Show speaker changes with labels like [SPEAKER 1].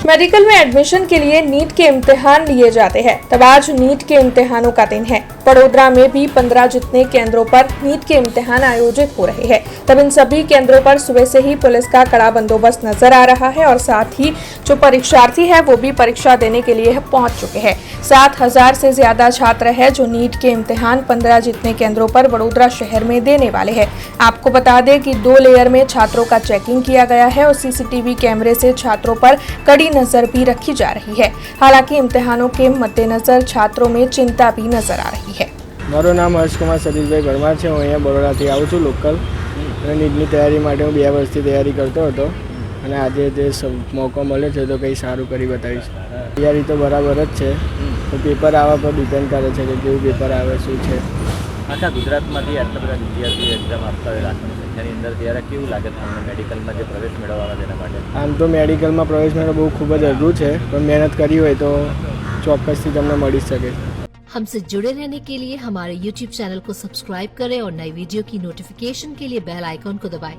[SPEAKER 1] Medical में admission के लिए नीट के इम्तिहान लिए जाते हैं। तब आज नीट के इम्तिहानों का दिन है। बड़ोदरा में भी 15 जितने केंद्रों पर नीट के इम्तिहान आयोजित हो रहे हैं। तब इन सभी केंद्रों पर सुबह से ही पुलिस का कड़ा बंदोबस्त नजर आ रहा है और साथ ही जो परीक्षार्थी है वो भी परीक्षा देने के लिए पहुंच चुके हैं। 7,000 से ज्यादा छात्र है जो नीट के इम्तिहान 15 जितने केंद्रों पर बड़ोदरा शहर में देने वाले हैं। आपको बता दें कि 2 लेयर में छात्रों का चेकिंग किया गया है और सीसीटीवी कैमरे से छात्रों पर कड़ी नजर भी रखी जा रही है। हालांकि इम्तिहानों के मद्देनजर छात्रों में चिंता भी नजर आ रही है।
[SPEAKER 2] मारू नाम हर्ष कुमार सतीशभाई गरमार है। हूँ अँ बड़ोदराथी आऊँ छूँ लोकल અને નીટની તૈયારી માટે હું 2 વર્ષથી તૈયારી કરતો હતો અને આજે જે મોકો મળ્યો છે તો કંઈ સારું કરી બતાવીશ। તૈયારી તો બરાબર જ છે, તો પેપર આવવા પર ડિપેન્ડ કરે છે કે કેવું પેપર આવે શું છે।
[SPEAKER 3] આખા ગુજરાતમાંથી આટલા બધા વિદ્યાર્થીઓ એક્ઝામ આપતા હોય લાખોની સંખ્યાની અંદર, ત્યારે કેવું લાગે તમને મેડિકલમાં જે પ્રવેશ મેળવવાના તેના માટે?
[SPEAKER 2] આમ તો મેડિકલમાં પ્રવેશ મેળવવો બહુ ખૂબ જ અઘરું છે, પણ મહેનત કરી હોય તો ચોક્કસથી તમને મળી શકે।
[SPEAKER 4] हमसे जुड़े रहने के लिए हमारे YouTube चैनल को सब्सक्राइब करें और नई वीडियो की नोटिफिकेशन के लिए बेल आइकॉन को दबाएं।